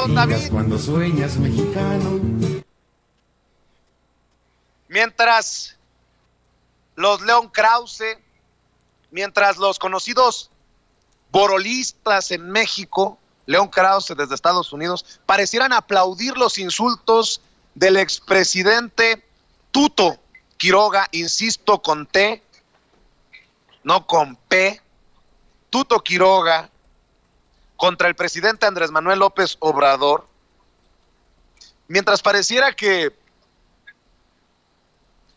David. Cuando sueñas mexicano. Mientras los León Krause, mientras los conocidos borolistas en México, León Krause desde Estados Unidos, parecieran aplaudir los insultos del expresidente Tuto Quiroga, insisto con T, no con P, Tuto Quiroga, contra el presidente Andrés Manuel López Obrador, mientras pareciera que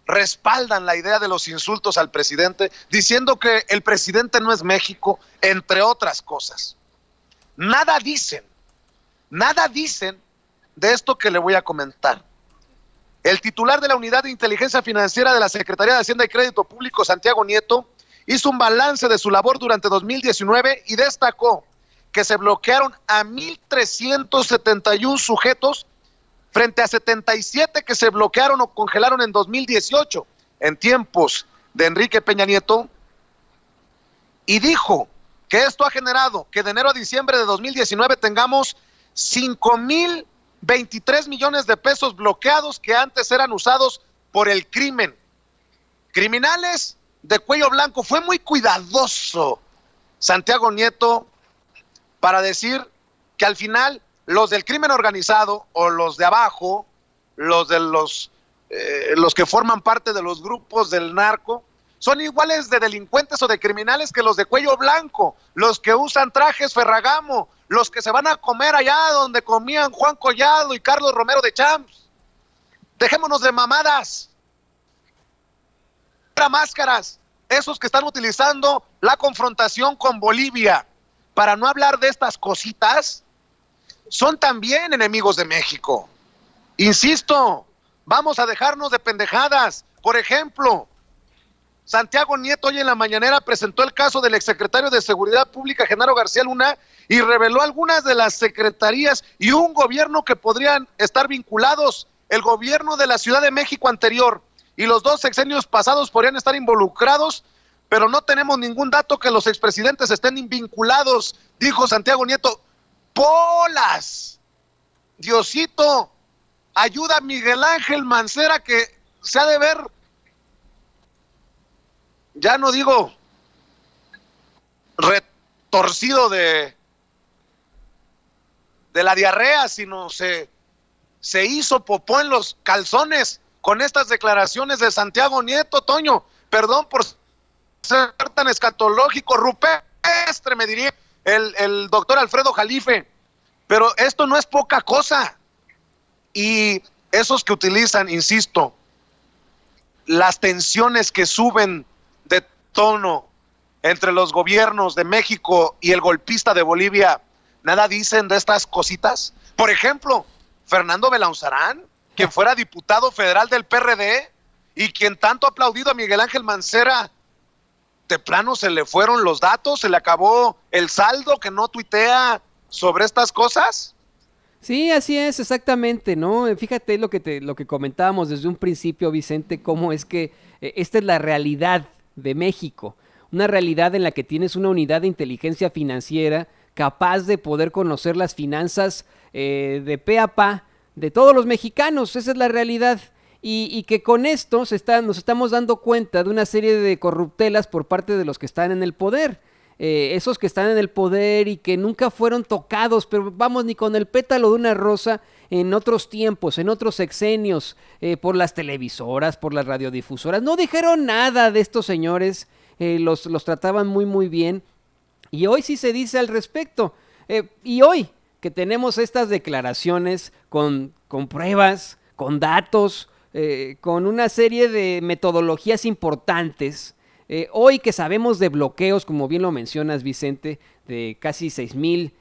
respaldan la idea de los insultos al presidente, diciendo que el presidente no es México, entre otras cosas. Nada dicen de esto que le voy a comentar. El titular de la Unidad de Inteligencia Financiera de la Secretaría de Hacienda y Crédito Público, Santiago Nieto, hizo un balance de su labor durante 2019 y destacó que se bloquearon a 1,371 sujetos frente a 77 que se bloquearon o congelaron en 2018, en tiempos de Enrique Peña Nieto, y dijo que esto ha generado que de enero a diciembre de 2019 tengamos 5,023 millones de pesos bloqueados que antes eran usados por el crimen. Criminales de cuello blanco. Fue muy cuidadoso Santiago Nieto para decir que al final los del crimen organizado o los de abajo, los que forman parte de los grupos del narco, son iguales de delincuentes o de criminales que los de cuello blanco, los que usan trajes Ferragamo, los que se van a comer allá donde comían Juan Collado y Carlos Romero de Champs. Dejémonos de mamadas. Máscaras, esos que están utilizando la confrontación con Bolivia para no hablar de estas cositas, son también enemigos de México. Insisto, vamos a dejarnos de pendejadas. Por ejemplo, Santiago Nieto hoy en la mañanera presentó el caso del exsecretario de Seguridad Pública, Genaro García Luna, y reveló algunas de las secretarías y un gobierno que podrían estar vinculados. El gobierno de la Ciudad de México anterior y los 2 sexenios pasados podrían estar involucrados, pero no tenemos ningún dato que los expresidentes estén vinculados, dijo Santiago Nieto. ¡Polas! Diosito, ayuda a Miguel Ángel Mancera, que se ha de ver, ya no digo retorcido de la diarrea, sino se hizo popó en los calzones con estas declaraciones de Santiago Nieto. Toño, perdón por ser tan escatológico, rupestre, me diría el doctor Alfredo Jalife, pero esto no es poca cosa. Y esos que utilizan, insisto, las tensiones que suben de tono entre los gobiernos de México y el golpista de Bolivia, nada dicen de estas cositas. Por ejemplo, Fernando Belaunzarán, quien fuera diputado federal del PRD y quien tanto ha aplaudido a Miguel Ángel Mancera, de plano se le fueron los datos, se le acabó el saldo, que no tuitea sobre estas cosas. Sí, así es, exactamente, ¿no? Fíjate lo que comentábamos desde un principio, Vicente, cómo es que esta es la realidad de México, una realidad en la que tienes una unidad de inteligencia financiera capaz de poder conocer las finanzas de pe a pa de todos los mexicanos. Esa es la realidad. Y que con esto nos estamos dando cuenta de una serie de corruptelas por parte de los que están en el poder. Esos que están en el poder y que nunca fueron tocados, pero vamos, ni con el pétalo de una rosa en otros tiempos, en otros sexenios, por las televisoras, por las radiodifusoras. No dijeron nada de estos señores, los trataban muy muy bien. Y hoy sí se dice al respecto. Y hoy que tenemos estas declaraciones con pruebas, con datos, con una serie de metodologías importantes, hoy que sabemos de bloqueos, como bien lo mencionas, Vicente, de casi 6,000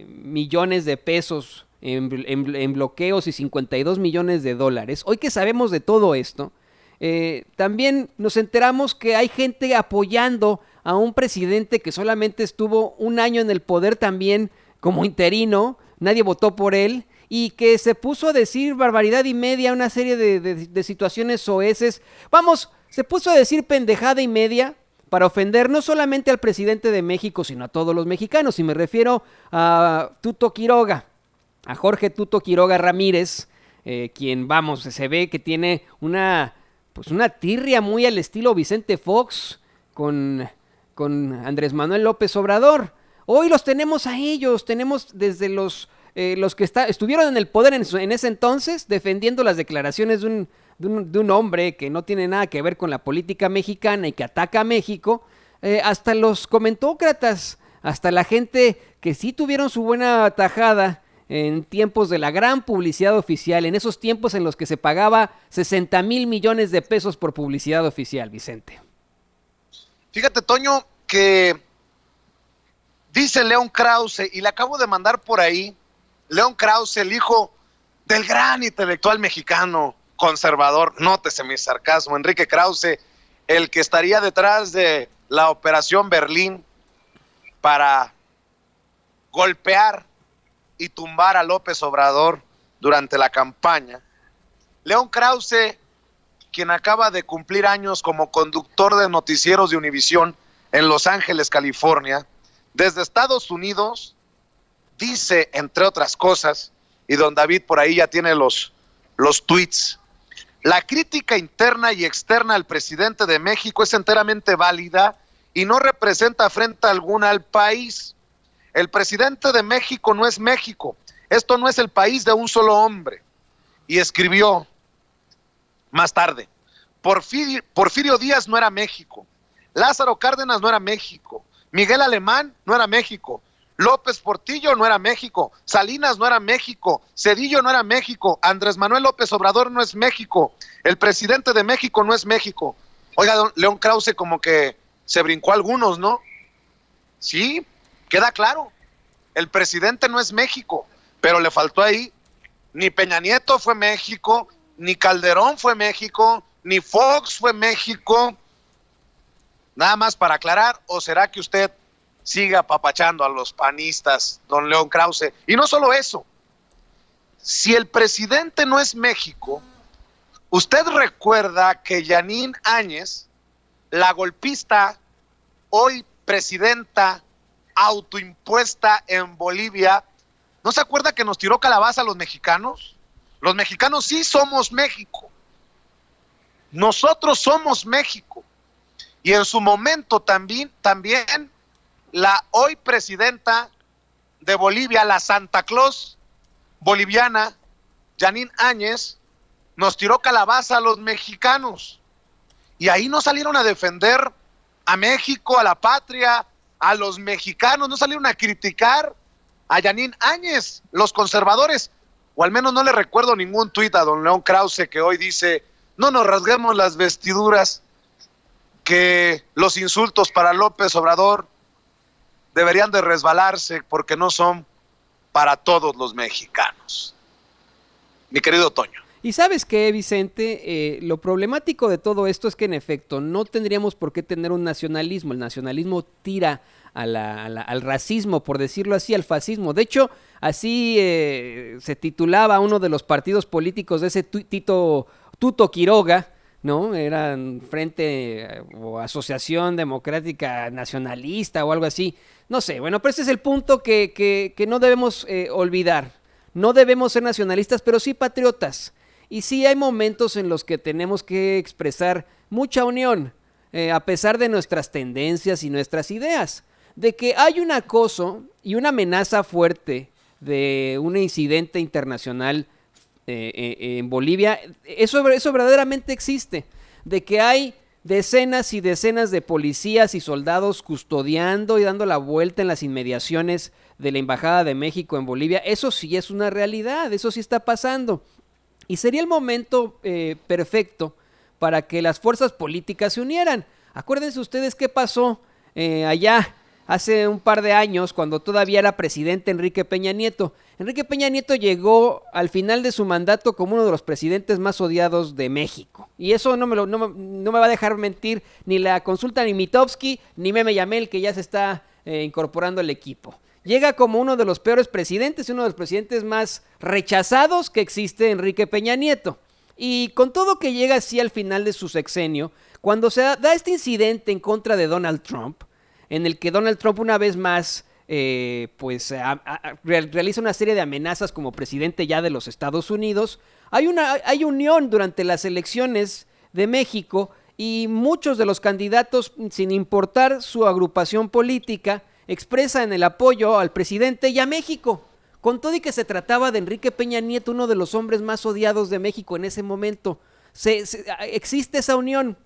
millones de pesos en bloqueos y 52 millones de dólares, hoy que sabemos de todo esto, también nos enteramos que hay gente apoyando a un presidente que solamente estuvo un año en el poder también como interino, nadie votó por él, y que se puso a decir barbaridad y media, una serie de situaciones soeces. Vamos, se puso a decir pendejada y media para ofender no solamente al presidente de México, sino a todos los mexicanos. Y me refiero a Tuto Quiroga, a Jorge Tuto Quiroga Ramírez, quien, vamos, se ve que tiene una tirria muy al estilo Vicente Fox con Andrés Manuel López Obrador. Hoy los tenemos a ellos, tenemos desde los que estuvieron en el poder en ese entonces, defendiendo las declaraciones de un hombre que no tiene nada que ver con la política mexicana y que ataca a México, hasta los comentócratas, hasta la gente que sí tuvieron su buena tajada en tiempos de la gran publicidad oficial, en esos tiempos en los que se pagaba 60,000 millones de pesos por publicidad oficial, Vicente. Fíjate, Toño, que dice León Krause, y le acabo de mandar por ahí, León Krause, el hijo del gran intelectual mexicano conservador, nótese mi sarcasmo, Enrique Krause, el que estaría detrás de la Operación Berlín para golpear y tumbar a López Obrador durante la campaña. León Krause, quien acaba de cumplir años como conductor de noticieros de Univisión en Los Ángeles, California, desde Estados Unidos, dice, entre otras cosas, y don David por ahí ya tiene los tweets: la crítica interna y externa al presidente de México es enteramente válida y no representa afrenta alguna al país. El presidente de México no es México. Esto no es el país de un solo hombre. Y escribió más tarde: Porfirio Díaz no era México. Lázaro Cárdenas no era México. Miguel Alemán no era México. López Portillo no era México. Salinas no era México. Zedillo no era México. Andrés Manuel López Obrador no es México. El presidente de México no es México. Oiga, don León Krause como que se brincó a algunos, ¿no? Sí, queda claro. El presidente no es México, pero le faltó ahí. Ni Peña Nieto fue México, ni Calderón fue México, ni Fox fue México. Nada más para aclarar, ¿o será que usted sigue apapachando a los panistas, don León Krause? Y no solo eso, si el presidente no es México, usted recuerda que Yanine Áñez, la golpista, hoy presidenta autoimpuesta en Bolivia, ¿no se acuerda que nos tiró calabaza a los mexicanos? Los mexicanos sí somos México. Nosotros somos México. Y en su momento también la hoy presidenta de Bolivia, la Santa Claus boliviana, Yanine Áñez, nos tiró calabaza a los mexicanos. Y ahí no salieron a defender a México, a la patria, a los mexicanos, no salieron a criticar a Yanine Áñez, los conservadores, o al menos no le recuerdo ningún tuit a don León Krause que hoy dice: no nos rasguemos las vestiduras, que los insultos para López Obrador deberían de resbalarse porque no son para todos los mexicanos. Mi querido Toño. Y ¿sabes qué, Vicente? Lo problemático de todo esto es que en efecto no tendríamos por qué tener un nacionalismo. El nacionalismo tira al racismo, por decirlo así, al fascismo. De hecho, así se titulaba uno de los partidos políticos de ese Tuto Quiroga, ¿no? Eran Frente o Asociación Democrática Nacionalista o algo así. No sé, bueno, pero ese es el punto que no debemos olvidar. No debemos ser nacionalistas, pero sí patriotas. Y sí hay momentos en los que tenemos que expresar mucha unión, a pesar de nuestras tendencias y nuestras ideas. De que hay un acoso y una amenaza fuerte de un incidente internacional en Bolivia, eso verdaderamente existe. De que hay decenas y decenas de policías y soldados custodiando y dando la vuelta en las inmediaciones de la Embajada de México en Bolivia, eso sí es una realidad, eso sí está pasando. Y sería el momento perfecto para que las fuerzas políticas se unieran. Acuérdense ustedes qué pasó allá hace un par de años, cuando todavía era presidente Enrique Peña Nieto. Enrique Peña Nieto llegó al final de su mandato como uno de los presidentes más odiados de México. Y eso no me va a dejar mentir ni la consulta ni Mitofsky, ni Meme Yamel, que ya se está incorporando al equipo. Llega como uno de los peores presidentes, uno de los presidentes más rechazados que existe Enrique Peña Nieto. Y con todo que llega así al final de su sexenio, cuando se da este incidente en contra de Donald Trump, en el que Donald Trump una vez más realiza una serie de amenazas como presidente ya de los Estados Unidos. Hay unión durante las elecciones de México y muchos de los candidatos, sin importar su agrupación política, expresan el apoyo al presidente y a México. Con todo y que se trataba de Enrique Peña Nieto, uno de los hombres más odiados de México en ese momento. Existe esa unión.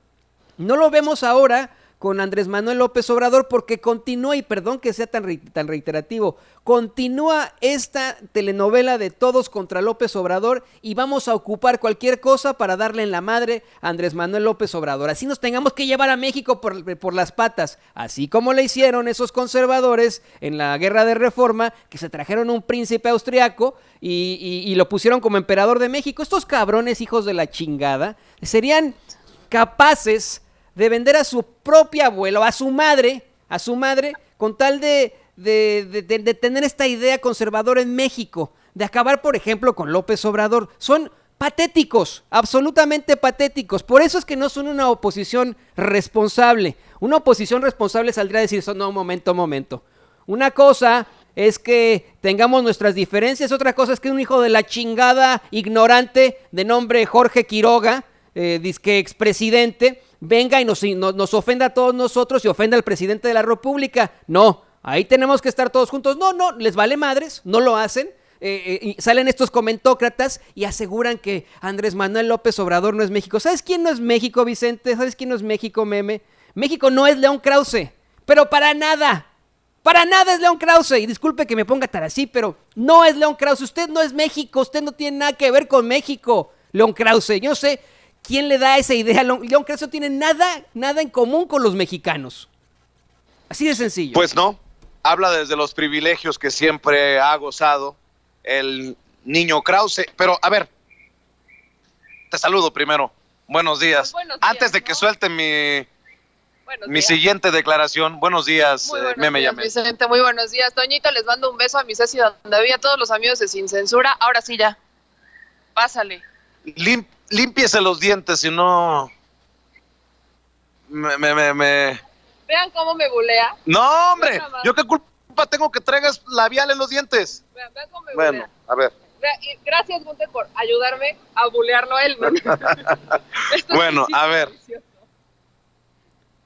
No lo vemos ahora con Andrés Manuel López Obrador porque continúa, y perdón que sea tan reiterativo, continúa esta telenovela de todos contra López Obrador y vamos a ocupar cualquier cosa para darle en la madre a Andrés Manuel López Obrador. Así nos tengamos que llevar a México por las patas, así como le hicieron esos conservadores en la Guerra de Reforma, que se trajeron un príncipe austriaco y lo pusieron como emperador de México. Estos cabrones hijos de la chingada serían capaces de vender a su propio abuelo, a su madre, con tal de tener esta idea conservadora en México, de acabar, por ejemplo, con López Obrador. Son patéticos, absolutamente patéticos. Por eso es que no son una oposición responsable. Una oposición responsable saldría a decir eso, no, momento. Una cosa es que tengamos nuestras diferencias, otra cosa es que un hijo de la chingada ignorante de nombre Jorge Quiroga, disque expresidente, venga y nos ofenda a todos nosotros y ofenda al presidente de la República. No, ahí tenemos que estar todos juntos. No, les vale madres, no lo hacen. Y salen estos comentócratas y aseguran que Andrés Manuel López Obrador no es México. ¿Sabes quién no es México, Vicente? ¿Sabes quién no es México, meme? México no es León Krause, pero para nada es León Krause. Y disculpe que me ponga tan así, pero no es León Krause. Usted no es México, usted no tiene nada que ver con México, León Krause. Yo no sé quién le da esa idea. León Krause no tiene nada en común con los mexicanos. Así de sencillo. Pues no, habla desde los privilegios que siempre ha gozado el niño Krause. Pero, a ver, te saludo primero. Buenos días. Buenos días, antes de que suelte mi días. Siguiente declaración. Buenos días, Meme Yamel. Vicente, muy buenos días. Toñito, les mando un beso a mi Ceci, donde había todos los amigos de Sin Censura. Ahora sí ya, pásale. Límpiese los dientes, si no... Vean cómo me bulea. No, hombre, ¿yo qué culpa tengo que traigas labial en los dientes? Vean cómo me bulea. Bueno, a ver. Gracias, Gunther, por ayudarme a bulearlo a él, ¿no? Bueno, a ver. Delicioso.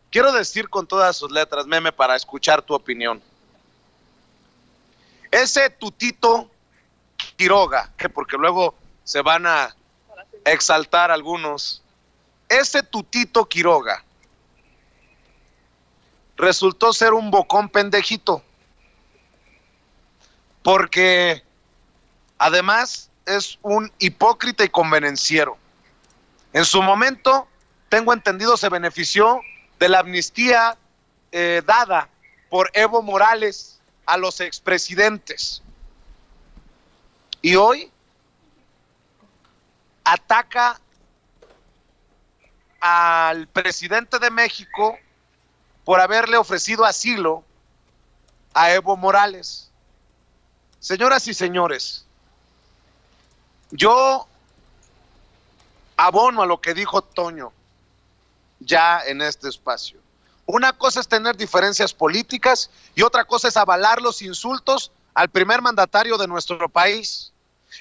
Quiero decir con todas sus letras, meme, para escuchar tu opinión. Ese tutito Quiroga, que porque luego se van a exaltar algunos, ese tutito Quiroga resultó ser un bocón pendejito, porque además es un hipócrita y convenenciero. En su momento, tengo entendido, se benefició de la amnistía dada por Evo Morales a los expresidentes. Y hoy ataca al presidente de México por haberle ofrecido asilo a Evo Morales. Señoras y señores, yo abono a lo que dijo Toño ya en este espacio. Una cosa es tener diferencias políticas y otra cosa es avalar los insultos al primer mandatario de nuestro país.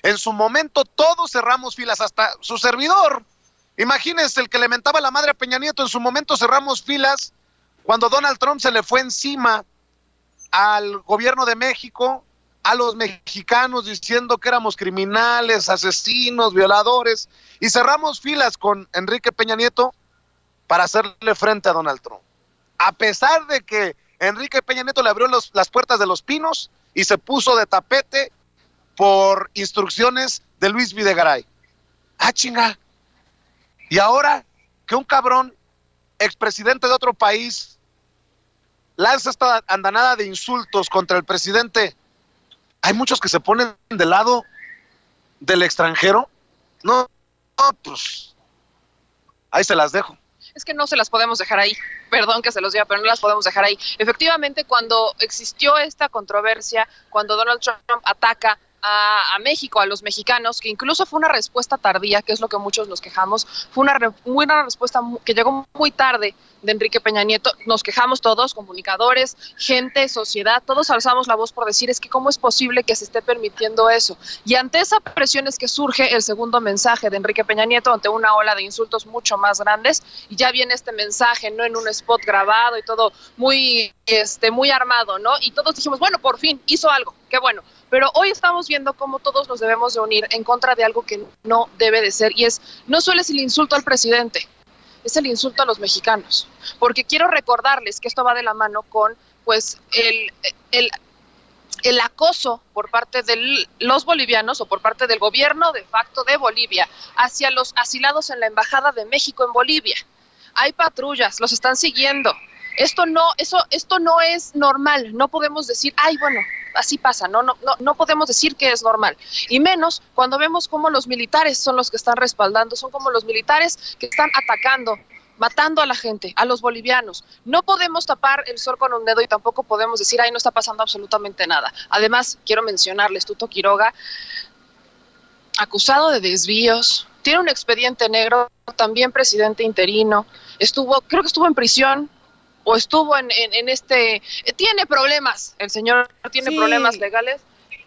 En su momento todos cerramos filas, hasta su servidor. Imagínense, el que le mentaba la madre a Peña Nieto, en su momento cerramos filas cuando Donald Trump se le fue encima al gobierno de México, a los mexicanos, diciendo que éramos criminales, asesinos, violadores, y cerramos filas con Enrique Peña Nieto para hacerle frente a Donald Trump. A pesar de que Enrique Peña Nieto le abrió las puertas de Los Pinos y se puso de tapete por instrucciones de Luis Videgaray. Ah, chinga. Y ahora que un cabrón, expresidente de otro país, lanza esta andanada de insultos contra el presidente, hay muchos que se ponen del lado del extranjero. No, pues ahí se las dejo. Es que no se las podemos dejar ahí. Perdón que se los diga, pero no las podemos dejar ahí. Efectivamente, cuando existió esta controversia, cuando Donald Trump ataca a México, a los mexicanos, que incluso fue una respuesta tardía, que es lo que muchos nos quejamos, fue una respuesta que llegó muy tarde de Enrique Peña Nieto. Nos quejamos todos, comunicadores, gente, sociedad, todos alzamos la voz por decir, es que cómo es posible que se esté permitiendo eso. Y ante esa presión es que surge el segundo mensaje de Enrique Peña Nieto ante una ola de insultos mucho más grandes, y ya viene este mensaje, no en un spot grabado y todo muy armado, ¿no? Y todos dijimos, bueno, por fin hizo algo, qué bueno. Pero hoy estamos viendo cómo todos nos debemos de unir en contra de algo que no debe de ser, y no solo es el insulto al presidente, es el insulto a los mexicanos, porque quiero recordarles que esto va de la mano con pues el acoso por parte de los bolivianos o por parte del gobierno de facto de Bolivia hacia los asilados en la Embajada de México en Bolivia. Hay patrullas, los están siguiendo. Esto no es normal. No podemos decir, ay, bueno, así pasa. No podemos decir que es normal. Y menos cuando vemos cómo los militares son los que están respaldando, son como los militares que están atacando, matando a la gente, a los bolivianos. No podemos tapar el sol con un dedo y tampoco podemos decir, ay, no está pasando absolutamente nada. Además, quiero mencionarles, Tuto Quiroga, acusado de desvíos, tiene un expediente negro, también presidente interino, creo que estuvo en prisión, o estuvo tiene problemas, el señor tiene problemas legales.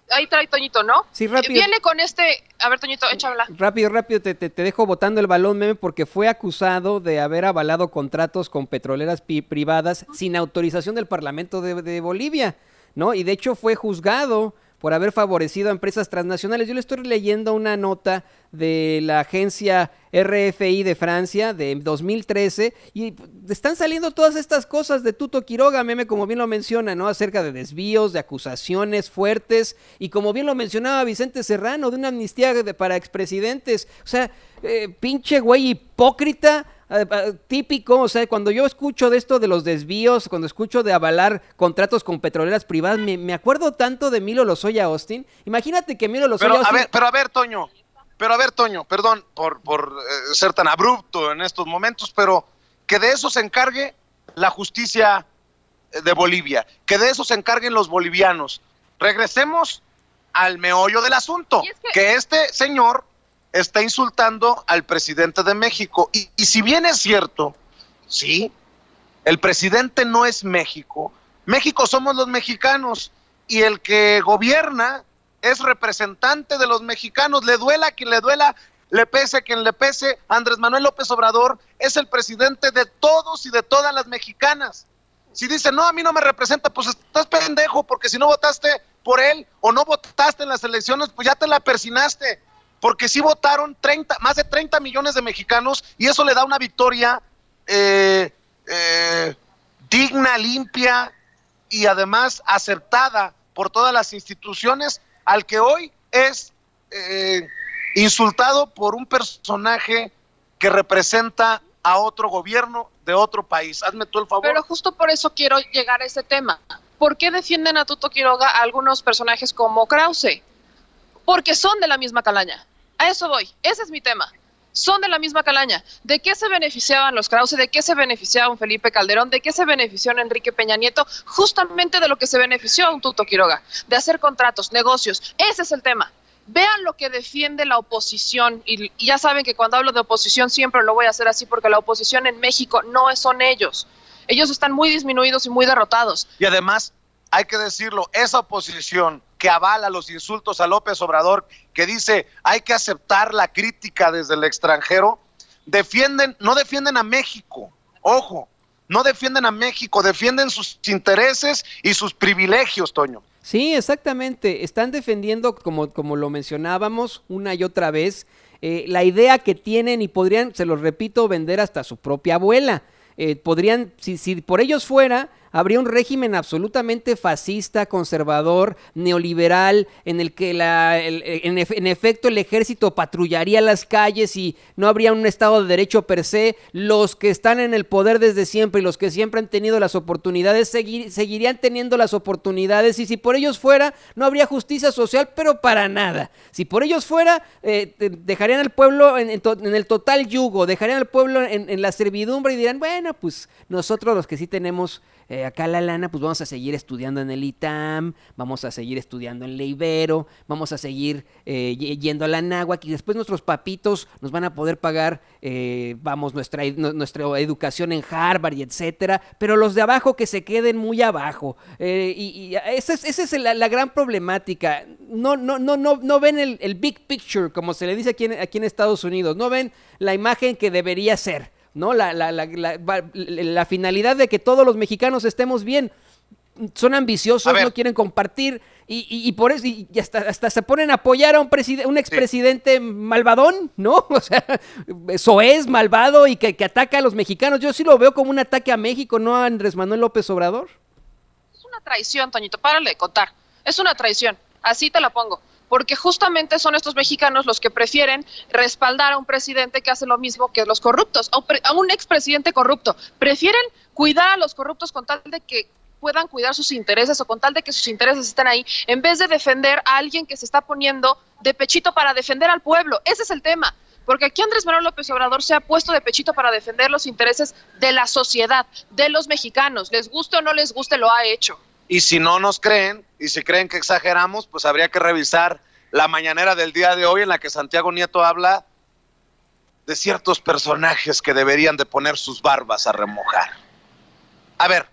Ahí trae Toñito, ¿no? Sí, rápido. Viene con a ver, Toñito, échala. Rápido, te dejo botando el balón, meme, porque fue acusado de haber avalado contratos con petroleras privadas sin autorización del Parlamento de Bolivia, ¿no? Y de hecho fue juzgado por haber favorecido a empresas transnacionales. Yo le estoy leyendo una nota de la agencia RFI de Francia de 2013 y están saliendo todas estas cosas de Tuto Quiroga, meme, como bien lo menciona, ¿no? Acerca de desvíos, de acusaciones fuertes y como bien lo mencionaba Vicente Serrano, de una amnistía para expresidentes. O sea, pinche güey hipócrita, típico. O sea, cuando yo escucho de esto de los desvíos, cuando escucho de avalar contratos con petroleras privadas, me acuerdo tanto de Emilio Lozoya Austin. Imagínate que Emilio Lozoya Austin... Pero a ver, Toño, perdón por ser tan abrupto en estos momentos, pero que de eso se encargue la justicia de Bolivia, que de eso se encarguen los bolivianos. Regresemos al meollo del asunto, que este señor está insultando al presidente de México. Y si bien es cierto, sí, el presidente no es México, México somos los mexicanos, y el que gobierna es representante de los mexicanos, le duela a quien le duela, le pese a quien le pese. Andrés Manuel López Obrador es el presidente de todos y de todas las mexicanas. Si dice, no, a mí no me representa, pues estás pendejo, porque si no votaste por él o no votaste en las elecciones, pues ya te la persinaste. Porque sí votaron más de 30 millones de mexicanos, y eso le da una victoria digna, limpia y además acertada por todas las instituciones, al que hoy es insultado por un personaje que representa a otro gobierno de otro país. Hazme tú el favor. Pero justo por eso quiero llegar a ese tema. ¿Por qué defienden a Tuto Quiroga a algunos personajes como Krause? Porque son de la misma calaña. A eso voy. Ese es mi tema. Son de la misma calaña. ¿De qué se beneficiaban los Krause? ¿De qué se beneficiaba un Felipe Calderón? ¿De qué se benefició un Enrique Peña Nieto? Justamente de lo que se benefició un Tuto Quiroga, de hacer contratos, negocios. Ese es el tema. Vean lo que defiende la oposición, y ya saben que cuando hablo de oposición siempre lo voy a hacer así, porque la oposición en México no son ellos. Ellos están muy disminuidos y muy derrotados. Y además, hay que decirlo, esa oposición que avala los insultos a López Obrador, que dice hay que aceptar la crítica desde el extranjero, no defienden a México, ojo, no defienden a México, defienden sus intereses y sus privilegios, Toño. Sí, exactamente, están defendiendo, como lo mencionábamos una y otra vez, la idea que tienen, y podrían, se los repito, vender hasta su propia abuela. Podrían, si por ellos fuera, habría un régimen absolutamente fascista, conservador, neoliberal, en el que en efecto el ejército patrullaría las calles y no habría un Estado de Derecho per se. Los que están en el poder desde siempre y los que siempre han tenido las oportunidades seguirían teniendo las oportunidades, y si por ellos fuera, no habría justicia social, pero para nada. Si por ellos fuera, dejarían al pueblo en el total yugo, dejarían al pueblo en la servidumbre y dirán, bueno, pues nosotros los que sí tenemos acá la lana, pues vamos a seguir estudiando en el ITAM, vamos a seguir estudiando en la Ibero, vamos a seguir yendo a la Anáhuac y después nuestros papitos nos van a poder pagar, nuestra educación en Harvard y etcétera, pero los de abajo que se queden muy abajo. Y esa es la gran problemática. No ven el big picture, como se le dice aquí en Estados Unidos, no ven la imagen que debería ser, ¿no? La finalidad de que todos los mexicanos estemos bien. Son ambiciosos, no quieren compartir y por eso y hasta se ponen a apoyar a un expresidente malvadón, ¿no? O sea, soez, malvado y que ataca a los mexicanos. Yo sí lo veo como un ataque a México, no a Andrés Manuel López Obrador. Es una traición, Toñito, párale de contar. Es una traición, así te la pongo. Porque justamente son estos mexicanos los que prefieren respaldar a un presidente que hace lo mismo que los corruptos, a un expresidente corrupto. Prefieren cuidar a los corruptos con tal de que puedan cuidar sus intereses o con tal de que sus intereses estén ahí, en vez de defender a alguien que se está poniendo de pechito para defender al pueblo. Ese es el tema. Porque aquí Andrés Manuel López Obrador se ha puesto de pechito para defender los intereses de la sociedad, de los mexicanos. Les guste o no les guste, lo ha hecho. Y si no nos creen, y si creen que exageramos, pues habría que revisar la mañanera del día de hoy en la que Santiago Nieto habla de ciertos personajes que deberían de poner sus barbas a remojar. A ver,